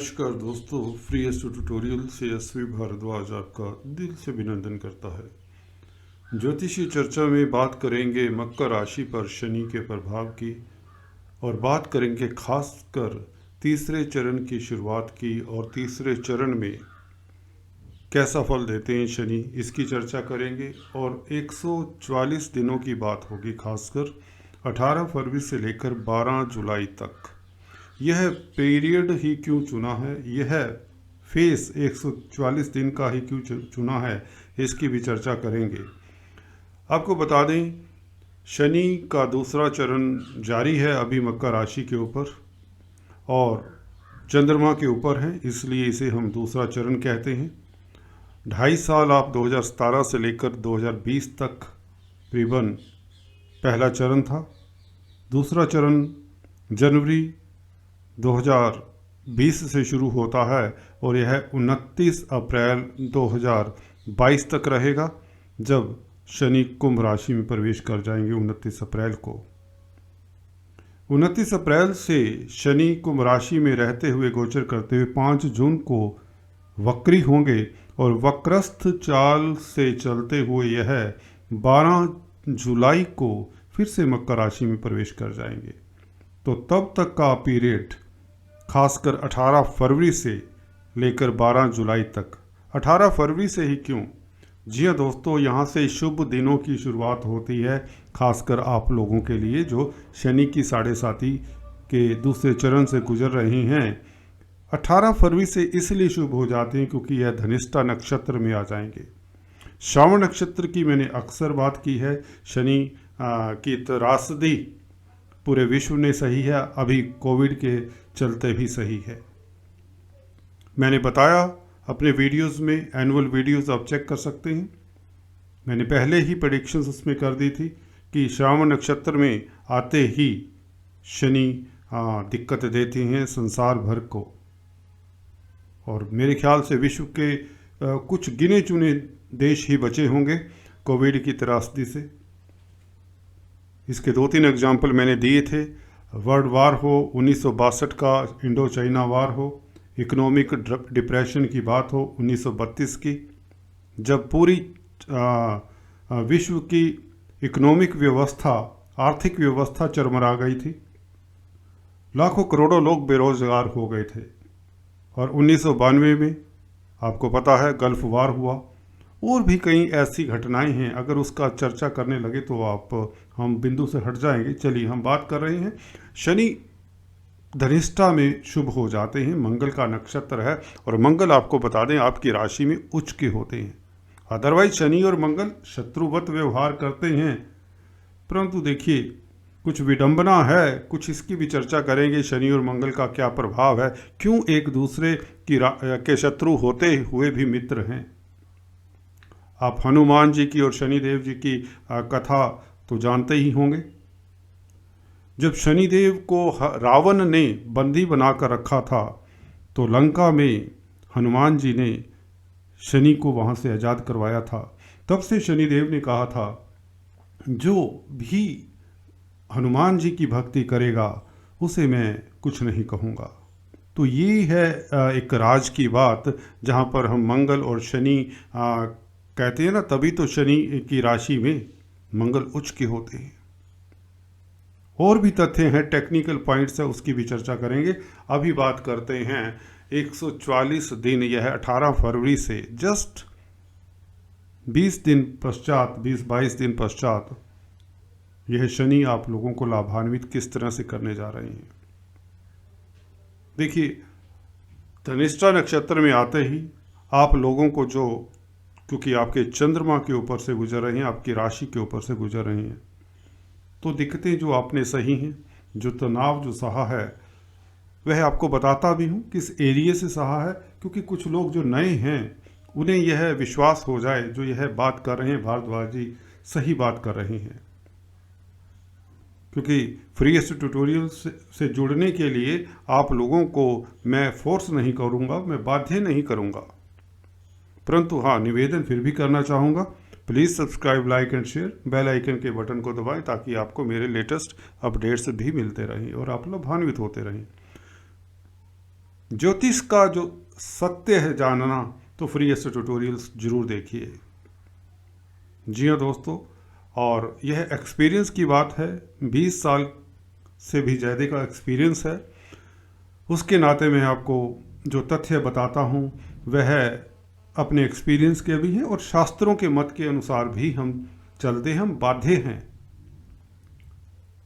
नमस्कार दोस्तों, free astro tutorial से एसवी भारद्वाज आपका दिल से अभिनंदन करता है। ज्योतिषी चर्चा में बात करेंगे मकर राशि पर शनि के प्रभाव की और बात करेंगे खासकर तीसरे चरण की शुरुआत की और तीसरे चरण में कैसा फल देते हैं शनि, इसकी चर्चा करेंगे। और 144 दिनों की बात होगी, खासकर 18 फरवरी से लेकर 12 जुलाई तक। यह पीरियड ही क्यों चुना है, यह फेस 144 दिन का ही क्यों चुना है, इसकी भी चर्चा करेंगे। आपको बता दें, शनि का दूसरा चरण जारी है अभी मकर राशि के ऊपर और चंद्रमा के ऊपर है, इसलिए इसे हम दूसरा चरण कहते हैं। 2.5 साल आप 2017 से लेकर 2020 तक करीबन पहला चरण था। दूसरा चरण जनवरी 2020 से शुरू होता है और यह 29 अप्रैल 2022 तक रहेगा, जब शनि कुंभ राशि में प्रवेश कर जाएंगे 29 अप्रैल को। 29 अप्रैल से शनि कुंभ राशि में रहते हुए गोचर करते हुए 5 जून को वक्री होंगे और वक्रस्थ चाल से चलते हुए यह 12 जुलाई को फिर से मकर राशि में प्रवेश कर जाएंगे। तो तब तक का पीरियड खासकर 18 फरवरी से लेकर 12 जुलाई तक। 18 फरवरी से ही क्यों? जी हाँ दोस्तों, यहाँ से शुभ दिनों की शुरुआत होती है, खासकर आप लोगों के लिए जो शनि की साढ़े साती के दूसरे चरण से गुजर रहे हैं। 18 फरवरी से इसलिए शुभ हो जाते हैं क्योंकि यह धनिष्ठा नक्षत्र में आ जाएंगे। श्रावण नक्षत्र की मैंने अक्सर बात की है। शनि की त्रासदी पूरे विश्व ने सही है, अभी कोविड के चलते भी सही है। मैंने बताया अपने वीडियोस में, एनुअल वीडियोस आप चेक कर सकते हैं। मैंने पहले ही प्रेडिक्शंस उसमें कर दी थी कि श्रावण नक्षत्र में आते ही शनि दिक्कत देती हैं संसार भर को, और मेरे ख्याल से विश्व के कुछ गिने चुने देश ही बचे होंगे कोविड की त्रासदी से। इसके 2-3 एग्जाम्पल मैंने दिए थे। वर्ल्ड वार हो, 1962 का इंडो चाइना वार हो, इकोनॉमिक डिप्रेशन की बात हो 1932 की, जब पूरी विश्व की इकोनॉमिक व्यवस्था, आर्थिक व्यवस्था चरमरा गई थी, लाखों करोड़ों लोग बेरोजगार हो गए थे। और 1992 में आपको पता है गल्फ वार हुआ, और भी कई ऐसी घटनाएं हैं, अगर उसका चर्चा करने लगे तो हम बिंदु से हट जाएंगे। चलिए, हम बात कर रहे हैं शनि धनिष्ठा में शुभ हो जाते हैं, मंगल का नक्षत्र है, और मंगल आपको बता दें आपकी राशि में उच्च के होते हैं। अदरवाइज शनि और मंगल शत्रुवत व्यवहार करते हैं, परंतु देखिए कुछ विडंबना है, कुछ इसकी भी चर्चा करेंगे। शनि और मंगल का क्या प्रभाव है, क्यों एक दूसरे के शत्रु होते हुए भी मित्र हैं। आप हनुमान जी की और शनिदेव जी की कथा तो जानते ही होंगे। जब शनिदेव को रावण ने बंदी बनाकर रखा था, तो लंका में हनुमान जी ने शनि को वहाँ से आज़ाद करवाया था। तब से शनिदेव ने कहा था, जो भी हनुमान जी की भक्ति करेगा उसे मैं कुछ नहीं कहूँगा। तो ये है एक राज की बात, जहाँ पर हम मंगल और शनि कहते हैं ना, तभी तो शनि की राशि में मंगल उच्च के होते हैं। और भी तथ्य हैं, टेक्निकल पॉइंट्स है, उसकी भी चर्चा करेंगे। अभी बात करते हैं 144 दिन, यह 18 फरवरी से जस्ट 20 दिन पश्चात, 20-22 दिन पश्चात यह शनि आप लोगों को लाभान्वित किस तरह से करने जा रहे हैं। देखिए, धनिष्ठा नक्षत्र में आते ही आप लोगों को जो, क्योंकि आपके चंद्रमा के ऊपर से गुजर रहे हैं, आपकी राशि के ऊपर से गुजर रहे हैं, तो दिक्कतें जो आपने सही हैं, जो तनाव जो सहा है, वह आपको बताता भी हूँ किस एरिया से सहा है, क्योंकि कुछ लोग जो नए हैं उन्हें यह विश्वास हो जाए, जो यह बात कर रहे हैं भारद्वाज जी सही बात कर रहे हैं। क्योंकि फ्री एस्ट्रो ट्यूटोरियल से जुड़ने के लिए आप लोगों को मैं फोर्स नहीं करूँगा, मैं बाध्य नहीं करूँगा, परंतु हाँ, निवेदन फिर भी करना चाहूँगा। Please subscribe, like and share, bell icon के बटन को दबाएं ताकि आपको मेरे लेटेस्ट अपडेट्स भी मिलते रहें और आप लाभान्वित होते रहें। ज्योतिष का जो सत्य है जानना, तो फ्री ऐसे ट्यूटोरियल्स जरूर देखिए। जी हाँ दोस्तों, और यह एक्सपीरियंस की बात है, 20 साल से भी ज़्यादा का एक्सपीरियंस है। उसके नाते मैं आपको जो तथ्य बताता हूँ वह अपने एक्सपीरियंस के भी हैं और शास्त्रों के मत के अनुसार भी हम चलते, हम बाध्य हैं।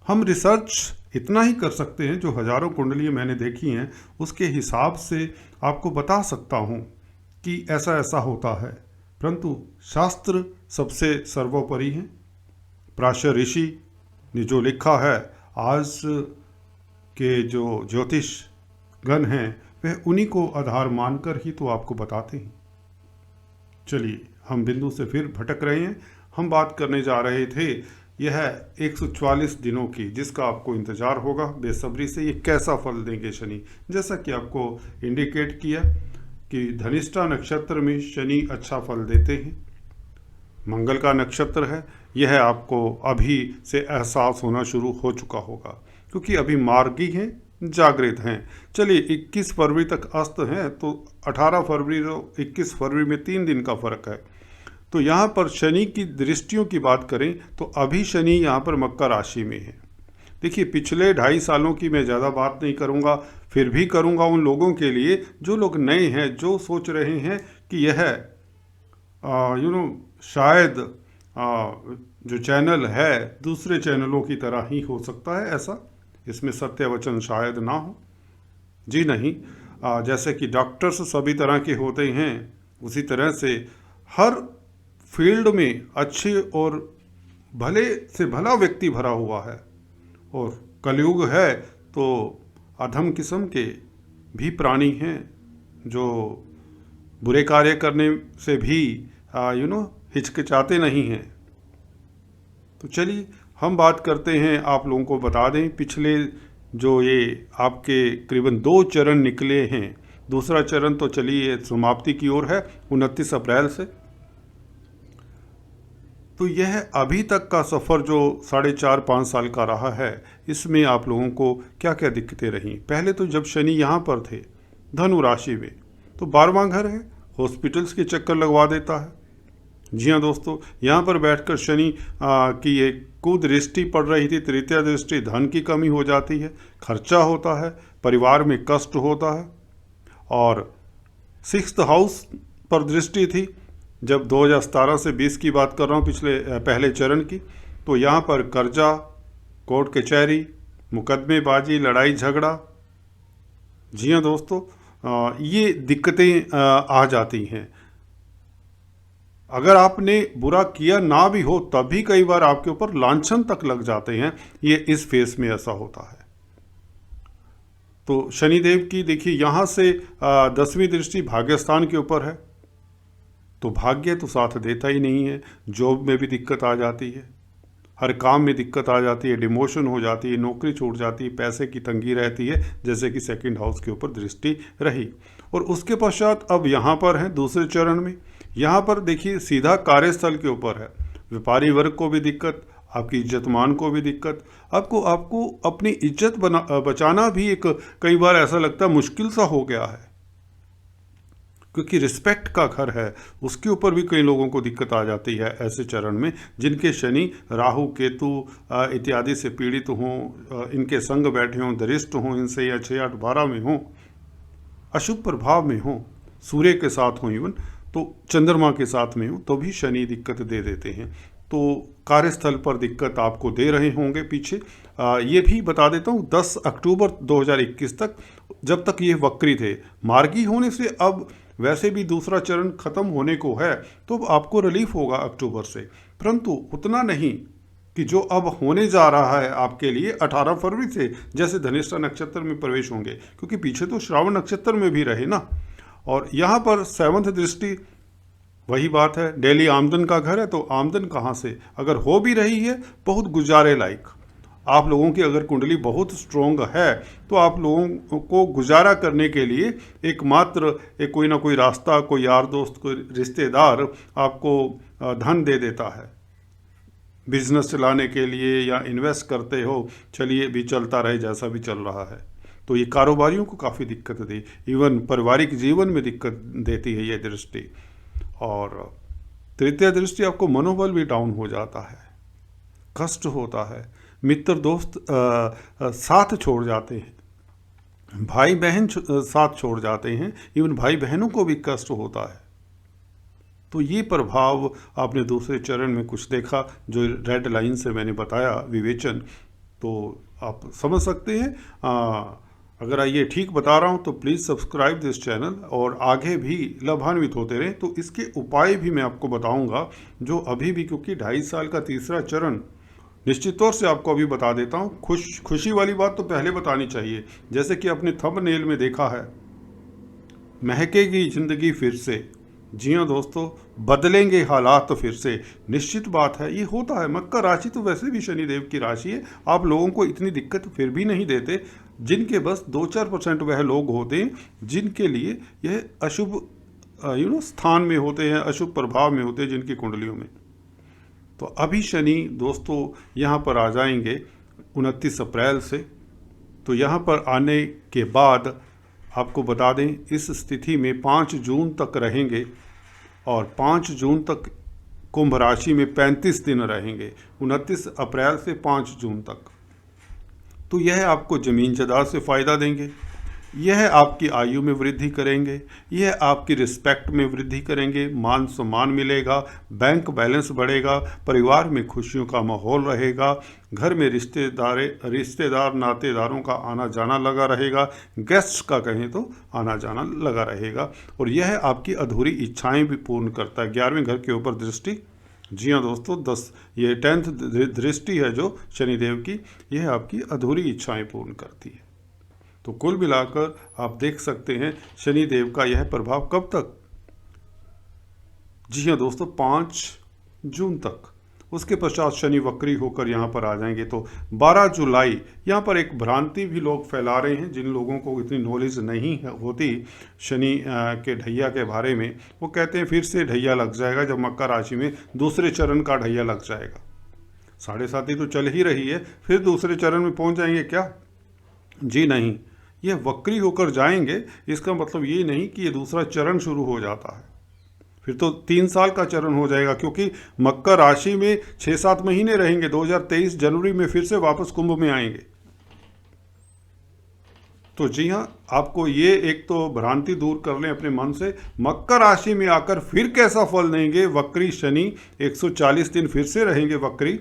हम रिसर्च इतना ही कर सकते हैं, जो हजारों कुंडलियाँ मैंने देखी हैं उसके हिसाब से आपको बता सकता हूँ कि ऐसा ऐसा होता है, परंतु शास्त्र सबसे सर्वोपरि हैं। प्राशर ऋषि ने जो लिखा है, आज के जो ज्योतिष गण हैं वह उन्हीं को आधार मानकर ही तो आपको बताते हैं। चलिए, हम बिंदु से फिर भटक रहे हैं। हम बात करने जा रहे थे यह 144 दिनों की, जिसका आपको इंतजार होगा बेसब्री से, ये कैसा फल देंगे शनि। जैसा कि आपको इंडिकेट किया कि धनिष्ठा नक्षत्र में शनि अच्छा फल देते हैं, मंगल का नक्षत्र है, यह आपको अभी से एहसास होना शुरू हो चुका होगा, क्योंकि अभी मार्गी हैं, जागृत हैं। चलिए, 21 फरवरी तक अस्त हैं, तो 18 फरवरी और 21 फरवरी में 3 दिन का फर्क है। तो यहाँ पर शनि की दृष्टियों की बात करें तो अभी शनि यहाँ पर मकर राशि में है। देखिए, पिछले 2.5 सालों की मैं ज़्यादा बात नहीं करूँगा, फिर भी करूँगा उन लोगों के लिए जो लोग नए हैं, जो सोच रहे हैं कि यह शायद जो चैनल है दूसरे चैनलों की तरह ही हो सकता है, ऐसा इसमें सत्य वचन शायद ना हो। जी नहीं, जैसे कि डॉक्टर्स सभी तरह के होते हैं, उसी तरह से हर फील्ड में अच्छे और भले से भला व्यक्ति भरा हुआ है, और कलयुग है तो अधम किस्म के भी प्राणी हैं जो बुरे कार्य करने से भी हिचकिचाते नहीं हैं। तो चलिए, हम बात करते हैं, आप लोगों को बता दें, पिछले जो ये आपके करीबन 2 चरण निकले हैं, दूसरा चरण तो चलिए समाप्ति की ओर है 29 अप्रैल से। तो यह अभी तक का सफ़र जो 4.5-5 साल का रहा है, इसमें आप लोगों को क्या क्या दिक्कतें रहीं। पहले तो जब शनि यहाँ पर थे धनु राशि में, तो 12वां घर है, हॉस्पिटल्स के चक्कर लगवा देता है। जी हाँ दोस्तों, यहाँ पर बैठकर शनि की एक कुदृष्टि पड़ रही थी, तृतीय दृष्टि, धन की कमी हो जाती है, खर्चा होता है, परिवार में कष्ट होता है। और 6th हाउस पर दृष्टि थी, जब 2017 से 20 की बात कर रहा हूँ, पहले चरण की, तो यहाँ पर कर्जा, कोर्ट कचहरी, मुकदमेबाजी, लड़ाई झगड़ा। जी हाँ दोस्तों, ये दिक्कतें आ जाती हैं। अगर आपने बुरा किया ना भी हो, तब भी कई बार आपके ऊपर लांछन तक लग जाते हैं। ये इस फेस में ऐसा होता है। तो शनिदेव की देखिए यहाँ से 10वीं दृष्टि भाग्यस्थान के ऊपर है, तो भाग्य तो साथ देता ही नहीं है। जॉब में भी दिक्कत आ जाती है, हर काम में दिक्कत आ जाती है, डिमोशन हो जाती है, नौकरी छूट जाती है, पैसे की तंगी रहती है, जैसे कि 2nd हाउस के ऊपर दृष्टि रही। और उसके पश्चात अब यहाँ पर है दूसरे चरण में, यहाँ पर देखिए सीधा कार्यस्थल के ऊपर है। व्यापारी वर्ग को भी दिक्कत, आपकी इज्जतमान को भी दिक्कत, आपको अपनी इज्जत बचाना भी एक कई बार ऐसा लगता है मुश्किल सा हो गया है, क्योंकि रिस्पेक्ट का घर है, उसके ऊपर भी कई लोगों को दिक्कत आ जाती है ऐसे चरण में, जिनके शनि राहु केतु इत्यादि से पीड़ित हों, इनके संग बैठे हों, दरिष्ट हों इनसे, या 6, 8, 12 में हों, अशुभ प्रभाव में हों, सूर्य के साथ हों, इवन तो चंद्रमा के साथ में हो, तो भी शनि दिक्कत दे देते हैं। तो कार्यस्थल पर दिक्कत आपको दे रहे होंगे पीछे। ये भी बता देता हूँ, 10 अक्टूबर 2021 तक, जब तक ये वक्री थे, मार्गी होने से अब वैसे भी दूसरा चरण खत्म होने को है, तो आपको रिलीफ होगा अक्टूबर से, परंतु उतना नहीं कि जो अब होने जा रहा है आपके लिए 18 फरवरी से, जैसे धनिष्ठा नक्षत्र में प्रवेश होंगे, क्योंकि पीछे तो श्रावण नक्षत्र में भी रहे ना। और यहाँ पर 7th दृष्टि, वही बात है, डेली आमदन का घर है, तो आमदन कहाँ से, अगर हो भी रही है बहुत गुजारे लायक, आप लोगों की अगर कुंडली बहुत स्ट्रोंग है, तो आप लोगों को गुजारा करने के लिए एकमात्र एक कोई ना कोई रास्ता, कोई यार दोस्त, कोई रिश्तेदार आपको धन दे देता है बिजनेस चलाने के लिए, या इन्वेस्ट करते हो, चलिए भी चलता रहे जैसा भी चल रहा है। तो ये कारोबारियों को काफ़ी दिक्कत दी, इवन पारिवारिक जीवन में दिक्कत देती है ये दृष्टि। और तृतीय दृष्टि आपको मनोबल भी डाउन हो जाता है, कष्ट होता है, मित्र दोस्त साथ छोड़ जाते हैं, भाई बहन साथ छोड़ जाते हैं, इवन भाई बहनों को भी कष्ट होता है। तो ये प्रभाव आपने दूसरे चरण में कुछ देखा, जो रेड लाइन से मैंने बताया विवेचन, तो आप समझ सकते हैं। अगर ये ठीक बता रहा हूँ तो प्लीज़ सब्सक्राइब दिस चैनल और आगे भी लाभान्वित होते रहें। तो इसके उपाय भी मैं आपको बताऊंगा, जो अभी भी, क्योंकि 2.5 साल का तीसरा चरण निश्चित तौर से आपको अभी बता देता हूँ। खुशी वाली बात तो पहले बतानी चाहिए, जैसे कि अपने थंबनेल में देखा है, महकेगी जिंदगी फिर से। जी हाँ दोस्तों, बदलेंगे हालात तो फिर से। निश्चित बात है, ये होता है। मकर राशि तो वैसे भी शनिदेव की राशि है, आप लोगों को इतनी दिक्कत फिर भी नहीं देते। जिनके बस 2-4% वह लोग होते हैं जिनके लिए यह अशुभ स्थान में होते हैं, अशुभ प्रभाव में होते हैं जिनकी कुंडलियों में। तो अभी शनि दोस्तों यहाँ पर आ जाएंगे 29 अप्रैल से। तो यहाँ पर आने के बाद आपको बता दें, इस स्थिति में 5 जून तक रहेंगे और 5 जून तक कुंभ राशि में 35 दिन रहेंगे, 29 अप्रैल से 5 जून तक। तो यह आपको ज़मीन जायदाद से फ़ायदा देंगे, यह आपकी आयु में वृद्धि करेंगे, यह आपकी रिस्पेक्ट में वृद्धि करेंगे, मान सम्मान मिलेगा, बैंक बैलेंस बढ़ेगा, परिवार में खुशियों का माहौल रहेगा, घर में रिश्तेदार नातेदारों का आना जाना लगा रहेगा, गेस्ट्स का कहें तो आना जाना लगा रहेगा। और यह आपकी अधूरी इच्छाएं भी पूर्ण करता है। 11वें घर के ऊपर दृष्टि, जी हाँ दोस्तों, 10th दृष्टि है जो शनिदेव की, यह आपकी अधूरी इच्छाएं पूर्ण करती है। तो कुल मिलाकर आप देख सकते हैं शनिदेव का यह प्रभाव कब तक, जी हाँ दोस्तों, 5 जून तक। उसके पश्चात शनि वक्री होकर यहाँ पर आ जाएंगे। तो 12 जुलाई, यहाँ पर एक भ्रांति भी लोग फैला रहे हैं, जिन लोगों को इतनी नॉलेज नहीं होती शनि के ढैया के बारे में, वो कहते हैं फिर से ढैया लग जाएगा जब मकर राशि में दूसरे चरण का ढैया लग जाएगा। 7.5 तो चल ही रही है, फिर दूसरे चरण में पहुँच जाएंगे क्या? जी नहीं, ये वक्री होकर जाएंगे, इसका मतलब ये नहीं कि ये दूसरा चरण शुरू हो जाता है। फिर तो 3 साल का चरण हो जाएगा, क्योंकि मकर राशि में 6-7 महीने रहेंगे। 2023 जनवरी में फिर से वापस कुंभ में आएंगे। तो जी हाँ, आपको ये एक तो भ्रांति दूर कर लें अपने मन से। मकर राशि में आकर फिर कैसा फल देंगे वक्री शनि, 140 दिन फिर से रहेंगे वक्री।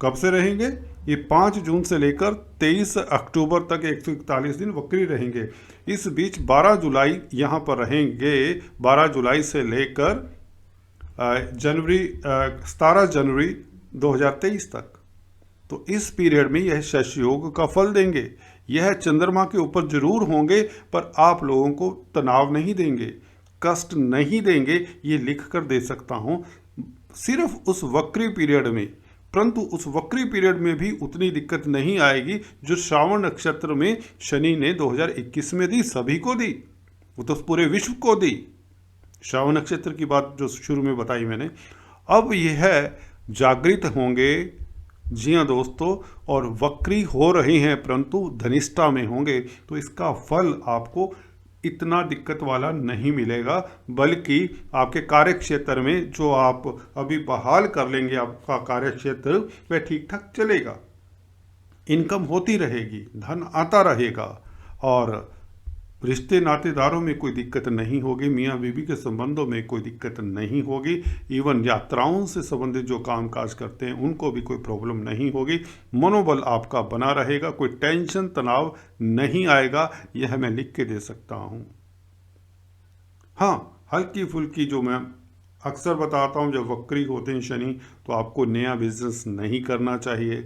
कब से रहेंगे? ये 5 जून से लेकर 23 अक्टूबर तक 141 दिन वक्री रहेंगे। इस बीच 12 जुलाई यहाँ पर रहेंगे, 12 जुलाई से लेकर 17 जनवरी 2023 तक। तो इस पीरियड में यह शश योग का फल देंगे। यह चंद्रमा के ऊपर जरूर होंगे, पर आप लोगों को तनाव नहीं देंगे, कष्ट नहीं देंगे, ये लिख कर दे सकता हूँ, सिर्फ उस वक्री पीरियड में। परंतु उस वक्री पीरियड में भी उतनी दिक्कत नहीं आएगी जो श्रावण नक्षत्र में शनि ने 2021 में दी, सभी को दी, वो तो पूरे विश्व को दी। श्रावण नक्षत्र की बात जो शुरू में बताई मैंने, अब यह जागृत होंगे, जी हाँ दोस्तों, और वक्री हो रहे हैं परंतु धनिष्ठा में होंगे। तो इसका फल आपको इतना दिक्कत वाला नहीं मिलेगा, बल्कि आपके कार्य क्षेत्र में जो आप अभी बहाल कर लेंगे, आपका कार्य क्षेत्र वह ठीक ठाक चलेगा, इनकम होती रहेगी, धन आता रहेगा, और रिश्ते नातेदारों में कोई दिक्कत नहीं होगी, मियाँ बीवी के संबंधों में कोई दिक्कत नहीं होगी, इवन यात्राओं से संबंधित जो कामकाज करते हैं उनको भी कोई प्रॉब्लम नहीं होगी। मनोबल आपका बना रहेगा, कोई टेंशन तनाव नहीं आएगा, यह मैं लिख के दे सकता हूँ। हाँ, हल्की फुल्की जो मैं अक्सर बताता हूँ, जब वक्री होते हैं शनि, तो आपको नया बिजनेस नहीं करना चाहिए,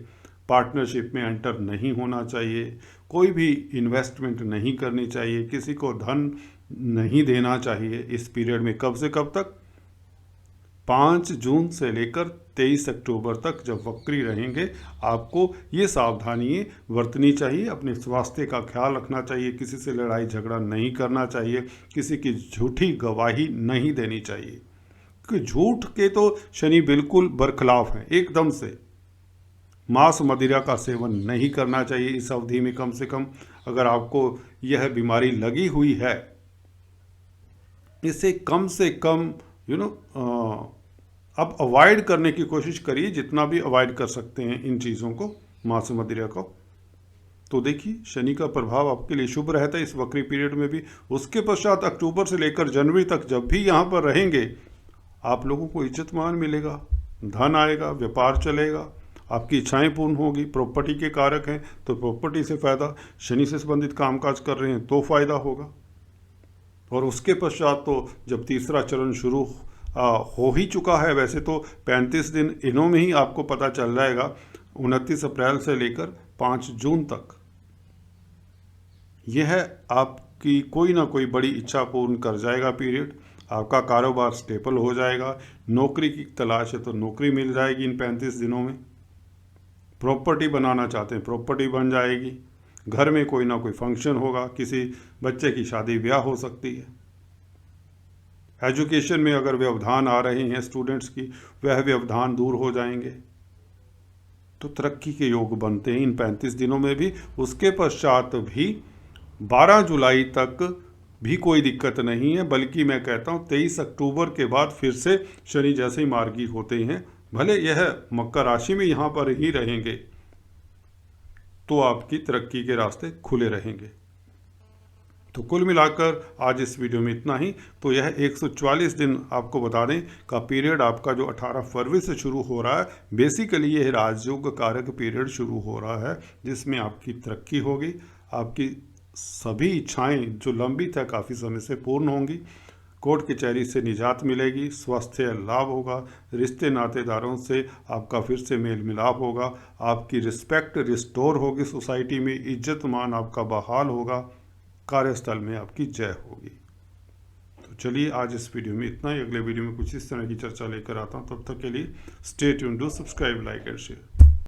पार्टनरशिप में एंटर नहीं होना चाहिए, कोई भी इन्वेस्टमेंट नहीं करनी चाहिए, किसी को धन नहीं देना चाहिए इस पीरियड में। कब से कब तक? 5 जून से लेकर 23 अक्टूबर तक जब वक्री रहेंगे, आपको ये सावधानी बरतनी चाहिए, अपने स्वास्थ्य का ख्याल रखना चाहिए, किसी से लड़ाई झगड़ा नहीं करना चाहिए, किसी की झूठी गवाही नहीं देनी चाहिए, क्योंकि झूठ के तो शनि बिल्कुल बरखिलाफ हैं एकदम से। मांस मदिरा का सेवन नहीं करना चाहिए इस अवधि में, कम से कम अगर आपको यह बीमारी लगी हुई है, इसे कम से कम अब अवॉइड करने की कोशिश करिए, जितना भी अवॉइड कर सकते हैं इन चीज़ों को, मांस मदिरा को। तो देखिए, शनि का प्रभाव आपके लिए शुभ रहता है इस वक्री पीरियड में भी। उसके पश्चात अक्टूबर से लेकर जनवरी तक जब भी यहाँ पर रहेंगे, आप लोगों को इज्जत मान मिलेगा, धन आएगा, व्यापार चलेगा, आपकी इच्छाएं पूर्ण होगी। प्रॉपर्टी के कारक हैं तो प्रॉपर्टी से फायदा, शनि से संबंधित कामकाज कर रहे हैं तो फायदा होगा। और उसके पश्चात तो जब तीसरा चरण शुरू हो ही चुका है, वैसे तो 35 दिन इनों में ही आपको पता चल जाएगा, 29 अप्रैल से लेकर 5 जून तक यह आपकी कोई ना कोई बड़ी इच्छा पूर्ण कर जाएगा पीरियड। आपका कारोबार स्टेबल हो जाएगा, नौकरी की तलाश है तो नौकरी मिल जाएगी इन 35 दिनों में। प्रॉपर्टी बनाना चाहते हैं प्रॉपर्टी बन जाएगी, घर में कोई ना कोई फंक्शन होगा, किसी बच्चे की शादी ब्याह हो सकती है। एजुकेशन में अगर व्यवधान आ रहे हैं स्टूडेंट्स की, वह व्यवधान दूर हो जाएंगे, तो तरक्की के योग बनते हैं इन 35 दिनों में भी। उसके पश्चात भी 12 जुलाई तक भी कोई दिक्कत नहीं है, बल्कि मैं कहता हूँ 23 अक्टूबर के बाद फिर से शनि जैसे ही मार्गी होते हैं, भले यह मकर राशि में यहाँ पर ही रहेंगे, तो आपकी तरक्की के रास्ते खुले रहेंगे। तो कुल मिलाकर आज इस वीडियो में इतना ही। तो यह 144 दिन आपको बता दें का पीरियड आपका जो 18 फरवरी से शुरू हो रहा है, बेसिकली यह राजयोग कारक पीरियड शुरू हो रहा है, जिसमें आपकी तरक्की होगी, आपकी सभी इच्छाएं जो लंबित है काफ़ी समय से पूर्ण होंगी, कोर्ट कचहरी से निजात मिलेगी, स्वास्थ्य लाभ होगा, रिश्ते नातेदारों से आपका फिर से मेल मिलाप होगा, आपकी रिस्पेक्ट रिस्टोर होगी सोसाइटी में, इज्जत मान आपका बहाल होगा, कार्यस्थल में आपकी जय होगी। तो चलिए आज इस वीडियो में इतना ही। अगले वीडियो में कुछ इस तरह की चर्चा लेकर आता हूँ। तब तक के लिए stay tuned, do subscribe, like and share.